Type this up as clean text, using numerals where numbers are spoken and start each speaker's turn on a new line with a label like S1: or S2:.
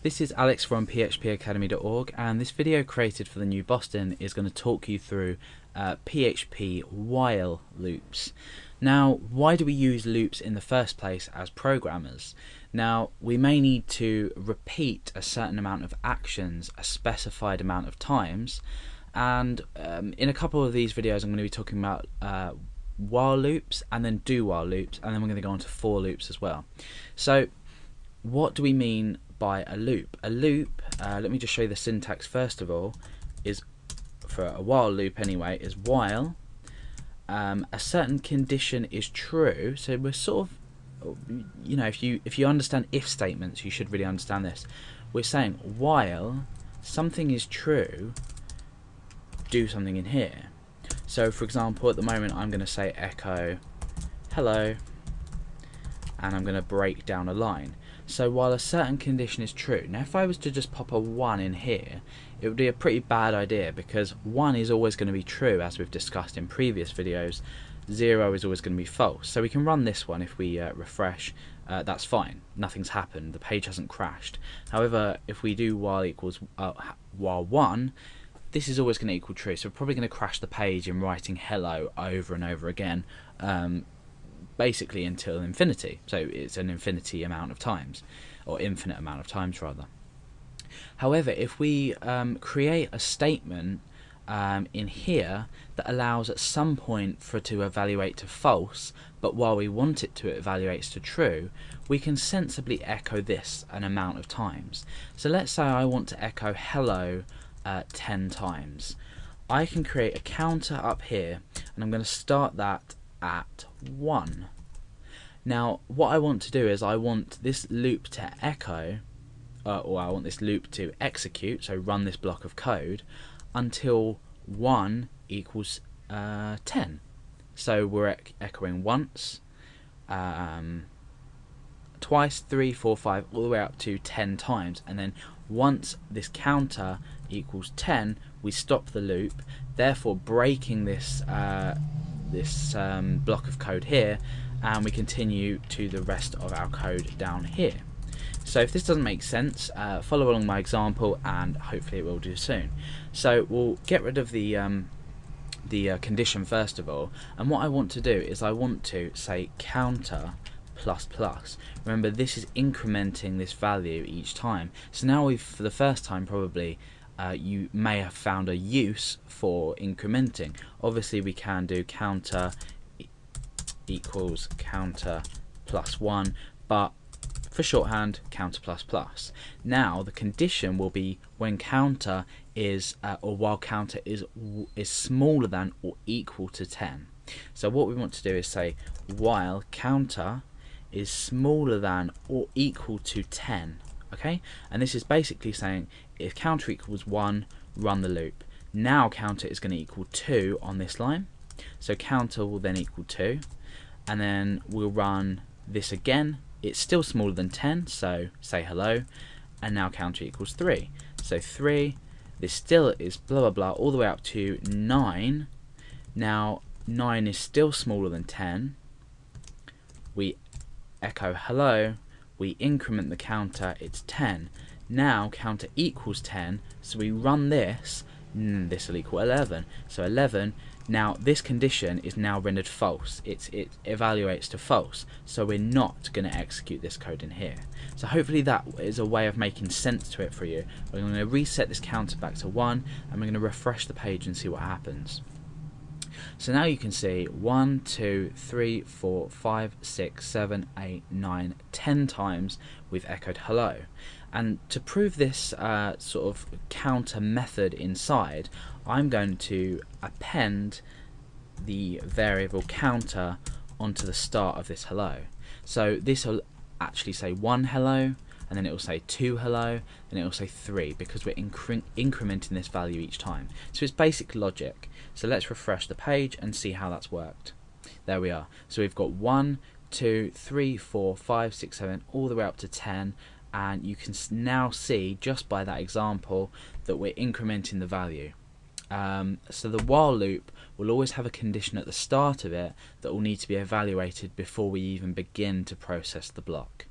S1: This is Alex from phpacademy.org, and this video created for the new Boston is going to talk you through PHP while loops. Now, why do we use loops in the first place as programmers? Now, we may need to repeat a certain amount of actions a specified amount of times, and in a couple of these videos I'm going to be talking about while loops and then do while loops, and then we're going to go on to for loops as well. So what do we mean by a loop? A loop, let me just show you the syntax first of all, is for a while loop anyway, is while a certain condition is true. So we're sort of, you know, if you understand if statements, you should really understand this. We're saying while something is true, do something in here. So for example, at the moment I'm going to say echo hello, and I'm going to break down a line. So while a certain condition is true, now if I was to just pop a 1 in here, it would be a pretty bad idea, because 1 is always going to be true, as we've discussed in previous videos. 0 is always going to be false. So we can run this one if we refresh. That's fine, nothing's happened, the page hasn't crashed. However, if we do while equals while 1, this is always going to equal true, so we're probably going to crash the page in writing hello over and over again, basically until infinity. So it's an infinity amount of times, or infinite amount of times rather. However, if we create a statement in here that allows at some point for it to evaluate to false, but while we want it to evaluate to true, we can sensibly echo this an amount of times. So let's say I want to echo hello 10 times. I can create a counter up here, and I'm going to start that at 1. Now what I want to do is I want this loop to echo, or I want this loop to execute, so run this block of code until 1 equals 10. So we're echoing once, twice, 3, 4, 5, all the way up to 10 times, and then once this counter equals 10 we stop the loop, therefore breaking this block of code here, and we continue to the rest of our code down here. So if this doesn't make sense, follow along my example and hopefully it will do soon. So we'll get rid of the condition first of all, and what I want to do is I want to say counter plus plus. Remember, this is incrementing this value each time. So now we've, for the first time probably, you may have found a use for incrementing. Obviously we can do counter equals counter plus 1, but for shorthand, counter plus plus. Now the condition will be when counter is or while counter is smaller than or equal to 10. So what we want to do is say while counter is smaller than or equal to 10. Okay, and this is basically saying if counter equals 1, run the loop. Now counter is going to equal 2 on this line, so counter will then equal 2, and then we'll run this again. It's still smaller than 10, so say hello, and now counter equals 3. So 3, this still is blah blah blah all the way up to 9. Now 9 is still smaller than 10. We echo hello, we increment the counter, it's 10. Now counter equals 10, so we run this, this will equal 11. So 11, now this condition is now rendered false. It evaluates to false, so we're not going to execute this code in here. So hopefully that is a way of making sense to it for you. We're going to reset this counter back to 1, and we're going to refresh the page and see what happens. So now you can see 1, 2, 3, 4, 5, 6, 7, 8, 9, 10 times we've echoed hello. And to prove this sort of counter method inside, I'm going to append the variable counter onto the start of this hello. So this will actually say 1 hello, and then it will say 2 hello, then it will say 3, because we're incrementing this value each time. So it's basic logic. So let's refresh the page and see how that's worked. There we are. So we've got 1, 2, 3, 4, 5, 6, 7, all the way up to 10, and you can now see just by that example that we're incrementing the value. So the while loop will always have a condition at the start of it that will need to be evaluated before we even begin to process the block.